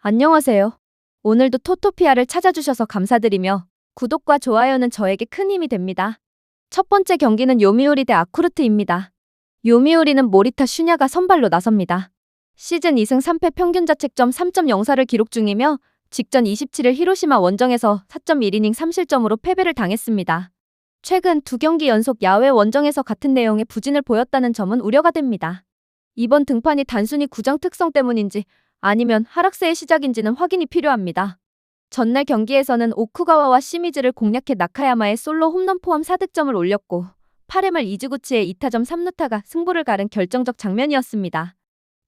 안녕하세요. 오늘도 토토피아를 찾아주셔서 감사드리며 구독과 좋아요는 저에게 큰 힘이 됩니다. 첫 번째 경기는 요미우리 대 아쿠르트입니다. 요미우리는 모리타 슈냐가 선발로 나섭니다. 시즌 2승 3패 평균 자책점 3.04를 기록 중이며 직전 27일 히로시마 원정에서 4.1이닝 3실점으로 패배를 당했습니다. 최근 두 경기 연속 야외 원정에서 같은 내용의 부진을 보였다는 점은 우려가 됩니다. 이번 등판이 단순히 구장 특성 때문인지 아니면 하락세의 시작인지는 확인이 필요합니다. 전날 경기에서는 오쿠가와와 시미즈를 공략해 나카야마의 솔로 홈런 포함 4득점을 올렸고 8회 말 이즈구치의 2타점 3루타가 승부를 가른 결정적 장면이었습니다.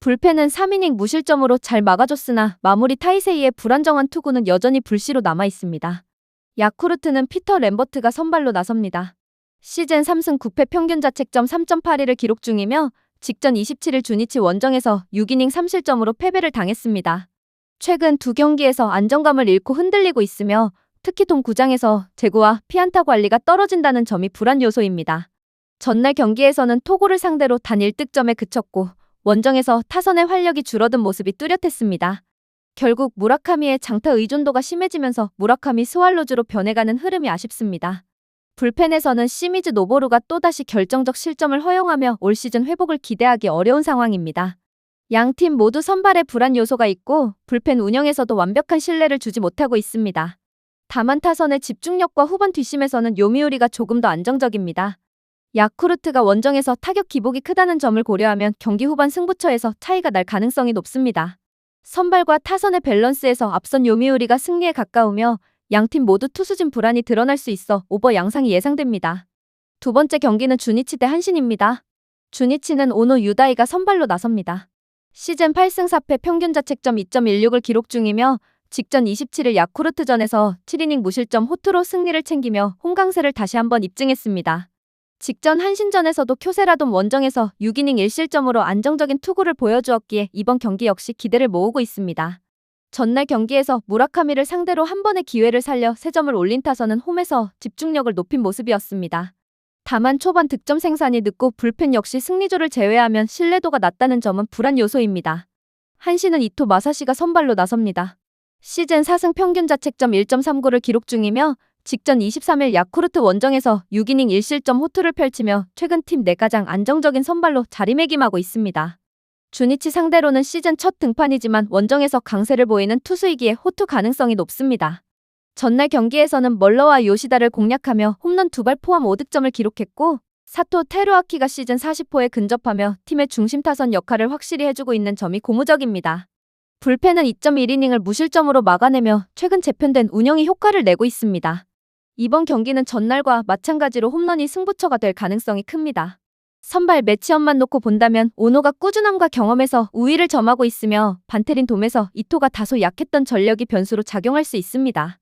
불펜은 3이닝 무실점으로 잘 막아줬으나 마무리 타이세이의 불안정한 투구는 여전히 불씨로 남아있습니다. 야쿠르트는 피터 램버트가 선발로 나섭니다. 시즌 3승 9패 평균 자책점 3.82를 기록 중이며 직전 27일 주니치 원정에서 6이닝 3실점으로 패배를 당했습니다. 최근 두 경기에서 안정감을 잃고 흔들리고 있으며 특히 돔 구장에서 제구와 피안타 관리가 떨어진다는 점이 불안 요소입니다. 전날 경기에서는 토고를 상대로 단 1득점에 그쳤고 원정에서 타선의 활력이 줄어든 모습이 뚜렷했습니다. 결국 무라카미의 장타 의존도가 심해지면서 무라카미 스왈로즈로 변해가는 흐름이 아쉽습니다. 불펜에서는 시미즈 노보루가 또다시 결정적 실점을 허용하며 올 시즌 회복을 기대하기 어려운 상황입니다. 양팀 모두 선발에 불안 요소가 있고 불펜 운영에서도 완벽한 신뢰를 주지 못하고 있습니다. 다만 타선의 집중력과 후반 뒷심에서는 요미우리가 조금 더 안정적입니다. 야쿠르트가 원정에서 타격 기복이 크다는 점을 고려하면 경기 후반 승부처에서 차이가 날 가능성이 높습니다. 선발과 타선의 밸런스에서 앞선 요미우리가 승리에 가까우며 양팀 모두 투수진 불안이 드러날 수 있어 오버 양상이 예상됩니다. 두 번째 경기는 주니치 대 한신입니다. 주니치는 오노 유다이가 선발로 나섭니다. 시즌 8승 4패 평균 자책점 2.16을 기록 중이며 직전 27일 야쿠르트전에서 7이닝 무실점 호투로 승리를 챙기며 홈강세를 다시 한번 입증했습니다. 직전 한신전에서도 쿄세라돔 원정에서 6이닝 1실점으로 안정적인 투구를 보여주었기에 이번 경기 역시 기대를 모으고 있습니다. 전날 경기에서 무라카미를 상대로 한 번의 기회를 살려 3점을 올린 타선은 홈에서 집중력을 높인 모습이었습니다. 다만 초반 득점 생산이 늦고 불펜 역시 승리조를 제외하면 신뢰도가 낮다는 점은 불안 요소입니다. 한신은 이토 마사시가 선발로 나섭니다. 시즌 4승 평균 자책점 1.39를 기록 중이며 직전 23일 야쿠르트 원정에서 6이닝 1실점 호투를 펼치며 최근 팀 내 가장 안정적인 선발로 자리매김하고 있습니다. 주니치 상대로는 시즌 첫 등판이지만 원정에서 강세를 보이는 투수이기에 호투 가능성이 높습니다. 전날 경기에서는 멀러와 요시다를 공략하며 홈런 2발 포함 5득점을 기록했고 사토 테루아키가 시즌 40호에 근접하며 팀의 중심 타선 역할을 확실히 해주고 있는 점이 고무적입니다. 불펜은 2.1이닝을 무실점으로 막아내며 최근 재편된 운영이 효과를 내고 있습니다. 이번 경기는 전날과 마찬가지로 홈런이 승부처가 될 가능성이 큽니다. 선발 매치업만 놓고 본다면 오노가 꾸준함과 경험에서 우위를 점하고 있으며 반테린 돔에서 이토가 다소 약했던 전력이 변수로 작용할 수 있습니다.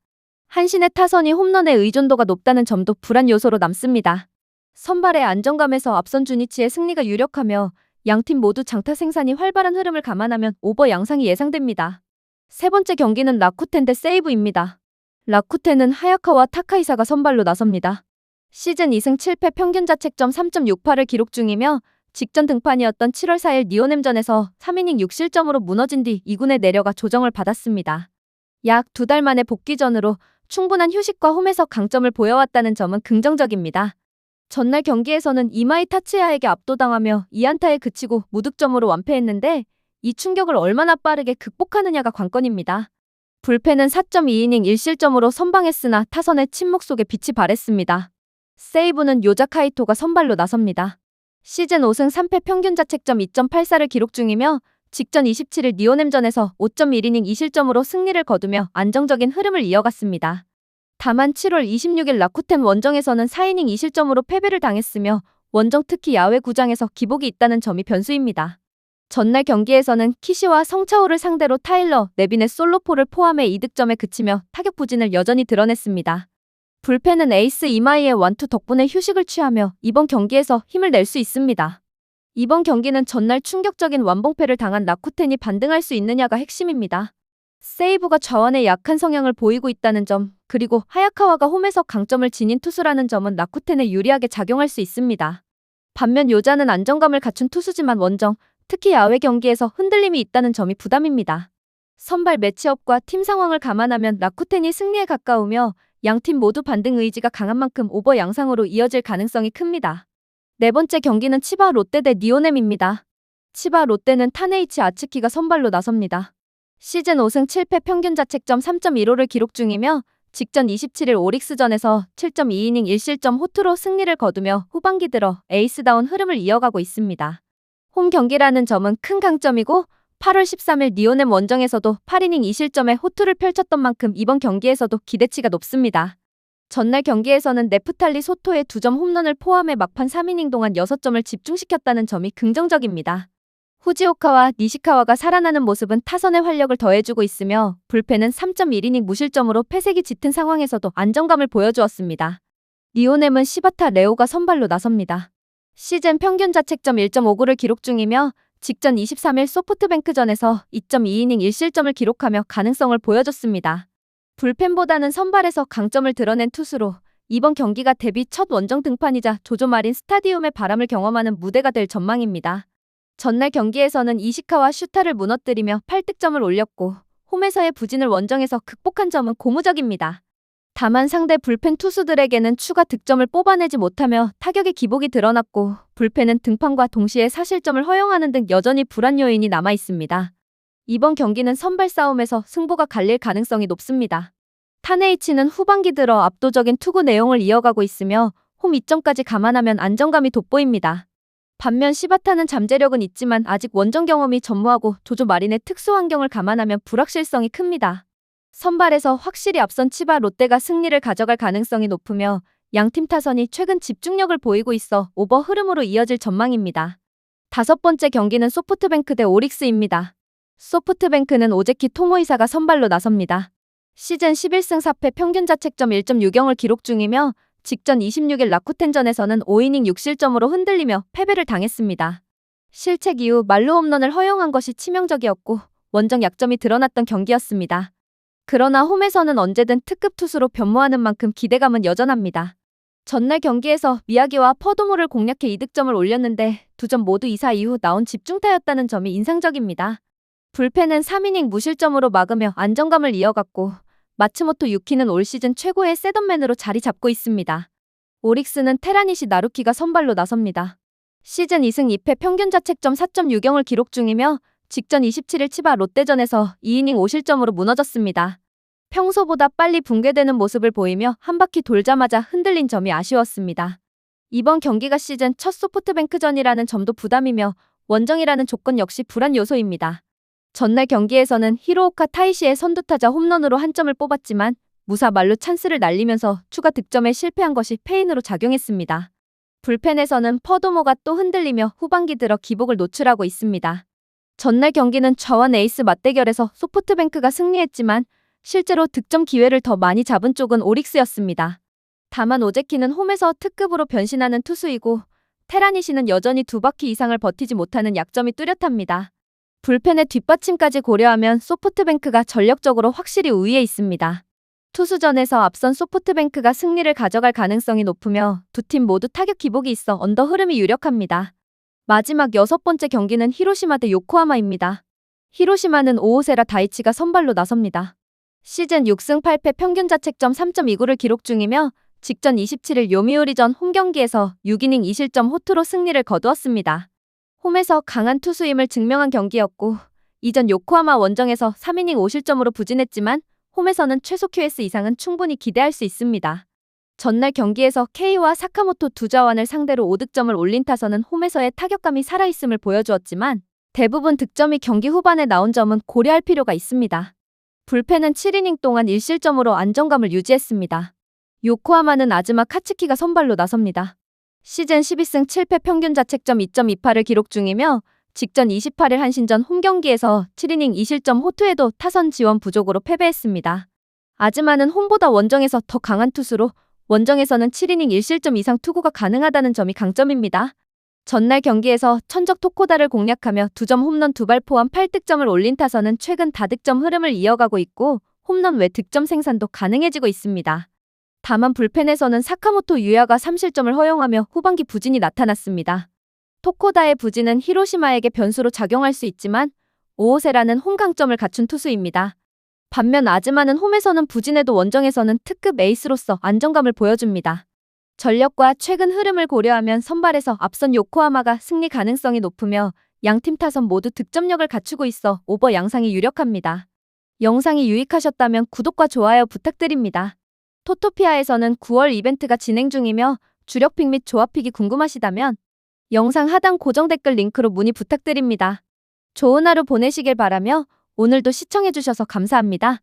한신의 타선이 홈런의 의존도가 높다는 점도 불안 요소로 남습니다. 선발의 안정감에서 앞선 주니치의 승리가 유력하며 양팀 모두 장타 생산이 활발한 흐름을 감안하면 오버 양상이 예상됩니다. 세 번째 경기는 라쿠텐 대 세이브입니다. 라쿠텐은 하야카와 타카이사가 선발로 나섭니다. 시즌 2승 7패 평균 자책점 3.68을 기록 중이며 직전 등판이었던 7월 4일 니오넴전에서 3이닝 6실점으로 무너진 뒤 2군에 내려가 조정을 받았습니다. 약 2달 만의 복귀전으로 충분한 휴식과 홈에서 강점을 보여왔다는 점은 긍정적입니다. 전날 경기에서는 이마이 타츠야에게 압도당하며 2안타에 그치고 무득점으로 완패했는데 이 충격을 얼마나 빠르게 극복하느냐가 관건입니다. 불펜은 4.2이닝 1실점으로 선방했으나 타선의 침묵 속에 빛이 발했습니다. 세이브는 요자 카이토가 선발로 나섭니다. 시즌 5승 3패 평균 자책점 2.84를 기록 중이며 직전 27일 니오넴전에서 5.1이닝 2실점으로 승리를 거두며 안정적인 흐름을 이어갔습니다. 다만 7월 26일 라쿠텐 원정에서는 4이닝 2실점으로 패배를 당했으며 원정 특히 야외 구장에서 기복이 있다는 점이 변수입니다. 전날 경기에서는 키시와 성차오를 상대로 타일러, 네빈의 솔로포를 포함해 2득점에 그치며 타격 부진을 여전히 드러냈습니다. 불펜은 에이스 이마이의 완투 덕분에 휴식을 취하며 이번 경기에서 힘을 낼 수 있습니다. 이번 경기는 전날 충격적인 완봉패를 당한 라쿠텐이 반등할 수 있느냐가 핵심입니다. 세이브가 좌완에 약한 성향을 보이고 있다는 점, 그리고 하야카와가 홈에서 강점을 지닌 투수라는 점은 라쿠텐에 유리하게 작용할 수 있습니다. 반면 요자는 안정감을 갖춘 투수지만 원정, 특히 야외 경기에서 흔들림이 있다는 점이 부담입니다. 선발 매치업과 팀 상황을 감안하면 라쿠텐이 승리에 가까우며 양팀 모두 반등 의지가 강한 만큼 오버 양상으로 이어질 가능성이 큽니다. 네 번째 경기는 치바 롯데 대 니오넴입니다. 치바 롯데는 타네이치 아츠키가 선발로 나섭니다. 시즌 5승 7패 평균 자책점 3.15를 기록 중이며 직전 27일 오릭스전에서 7.2이닝 1실점 호투로 승리를 거두며 후반기 들어 에이스다운 흐름을 이어가고 있습니다. 홈 경기라는 점은 큰 강점이고 8월 13일 니오넴 원정에서도 8이닝 2실점의 호투를 펼쳤던 만큼 이번 경기에서도 기대치가 높습니다. 전날 경기에서는 네프탈리 소토의 2점 홈런을 포함해 막판 3이닝 동안 6점을 집중시켰다는 점이 긍정적입니다. 후지오카와 니시카와가 살아나는 모습은 타선의 활력을 더해주고 있으며 불펜은 3.1이닝 무실점으로 패색이 짙은 상황에서도 안정감을 보여주었습니다. 니오넴은 시바타 레오가 선발로 나섭니다. 시즌 평균 자책점 1.59를 기록 중이며 직전 23일 소프트뱅크전에서 2.2이닝 1실점을 기록하며 가능성을 보여줬습니다. 불펜보다는 선발에서 강점을 드러낸 투수로 이번 경기가 데뷔 첫 원정 등판이자 조조마린 스타디움의 바람을 경험하는 무대가 될 전망입니다. 전날 경기에서는 이시카와 슈타를 무너뜨리며 8득점을 올렸고 홈에서의 부진을 원정에서 극복한 점은 고무적입니다. 다만 상대 불펜 투수들에게는 추가 득점을 뽑아내지 못하며 타격의 기복이 드러났고 불펜은 등판과 동시에 사실점을 허용하는 등 여전히 불안 요인이 남아있습니다. 이번 경기는 선발 싸움에서 승부가 갈릴 가능성이 높습니다. 타네이치는 후반기 들어 압도적인 투구 내용을 이어가고 있으며 홈 2점까지 감안하면 안정감이 돋보입니다. 반면 시바타는 잠재력은 있지만 아직 원정 경험이 전무하고 조조 마린의 특수 환경을 감안하면 불확실성이 큽니다. 선발에서 확실히 앞선 치바 롯데가 승리를 가져갈 가능성이 높으며 양팀 타선이 최근 집중력을 보이고 있어 오버 흐름으로 이어질 전망입니다. 다섯 번째 경기는 소프트뱅크 대 오릭스입니다. 소프트뱅크는 오제키 토모이사가 선발로 나섭니다. 시즌 11승 4패 평균 자책점 1.60을 기록 중이며 직전 26일 라쿠텐전에서는 5이닝 6실점으로 흔들리며 패배를 당했습니다. 실책 이후 말루 홈런을 허용한 것이 치명적이었고 원정 약점이 드러났던 경기였습니다. 그러나 홈에서는 언제든 특급 투수로 변모하는 만큼 기대감은 여전합니다. 전날 경기에서 미야기와 퍼도모를 공략해 2득점을 올렸는데 2점 모두 2사 이후 나온 집중타였다는 점이 인상적입니다. 불펜은 3이닝 무실점으로 막으며 안정감을 이어갔고 마츠모토 유키는 올 시즌 최고의 셋업맨으로 자리 잡고 있습니다. 오릭스는 테라니시 나루키가 선발로 나섭니다. 시즌 2승 2패 평균 자책점 4.60을 기록 중이며 직전 27일 치바 롯데전에서 2이닝 5실점으로 무너졌습니다. 평소보다 빨리 붕괴되는 모습을 보이며 한 바퀴 돌자마자 흔들린 점이 아쉬웠습니다. 이번 경기가 시즌 첫 소프트뱅크전이라는 점도 부담이며 원정이라는 조건 역시 불안 요소입니다. 전날 경기에서는 히로오카 타이시의 선두타자 홈런으로 한 점을 뽑았지만 무사 말루 찬스를 날리면서 추가 득점에 실패한 것이 패인으로 작용했습니다. 불펜에서는 퍼도모가 또 흔들리며 후반기 들어 기복을 노출하고 있습니다. 전날 경기는 좌완 에이스 맞대결에서 소프트뱅크가 승리했지만 실제로 득점 기회를 더 많이 잡은 쪽은 오릭스였습니다. 다만 오제키는 홈에서 특급으로 변신하는 투수이고 테라니시는 여전히 2바퀴 이상을 버티지 못하는 약점이 뚜렷합니다. 불펜의 뒷받침까지 고려하면 소프트뱅크가 전력적으로 확실히 우위에 있습니다. 투수전에서 앞선 소프트뱅크가 승리를 가져갈 가능성이 높으며 두 팀 모두 타격 기복이 있어 언더 흐름이 유력합니다. 마지막 6번째 경기는 히로시마 대 요코하마입니다. 히로시마는 오오세라 다이치가 선발로 나섭니다. 시즌 6승 8패 평균 자책점 3.29를 기록 중이며 직전 27일 요미우리전 홈경기에서 6이닝 2실점 호투로 승리를 거두었습니다. 홈에서 강한 투수임을 증명한 경기였고 이전 요코하마 원정에서 3이닝 5실점으로 부진했지만 홈에서는 최소 QS 이상은 충분히 기대할 수 있습니다. 전날 경기에서 K와 사카모토 두 자완을 상대로 5득점을 올린 타선은 홈에서의 타격감이 살아있음을 보여주었지만 대부분 득점이 경기 후반에 나온 점은 고려할 필요가 있습니다. 불펜은 7이닝 동안 1실점으로 안정감을 유지했습니다. 요코하마는 아즈마 카츠키가 선발로 나섭니다. 시즌 12승 7패 평균 자책점 2.28을 기록 중이며 직전 28일 한신전 홈경기에서 7이닝 2실점 호투에도 타선 지원 부족으로 패배했습니다. 아즈마는 홈보다 원정에서 더 강한 투수로 원정에서는 7이닝 1실점 이상 투구가 가능하다는 점이 강점입니다. 전날 경기에서 천적 토코다를 공략하며 2점 홈런 2발 포함 8득점을 올린 타선은 최근 다득점 흐름을 이어가고 있고 홈런 외 득점 생산도 가능해지고 있습니다. 다만 불펜에서는 사카모토 유야가 3실점을 허용하며 후반기 부진이 나타났습니다. 토코다의 부진은 히로시마에게 변수로 작용할 수 있지만 오호세라는 홈 강점을 갖춘 투수입니다. 반면 아즈마는 홈에서는 부진해도 원정에서는 특급 에이스로서 안정감을 보여줍니다. 전력과 최근 흐름을 고려하면 선발에서 앞선 요코하마가 승리 가능성이 높으며 양팀 타선 모두 득점력을 갖추고 있어 오버 양상이 유력합니다. 영상이 유익하셨다면 구독과 좋아요 부탁드립니다. 토토피아에서는 9월 이벤트가 진행 중이며 주력픽 및 조합픽이 궁금하시다면 영상 하단 고정 댓글 링크로 문의 부탁드립니다. 좋은 하루 보내시길 바라며 오늘도 시청해주셔서 감사합니다.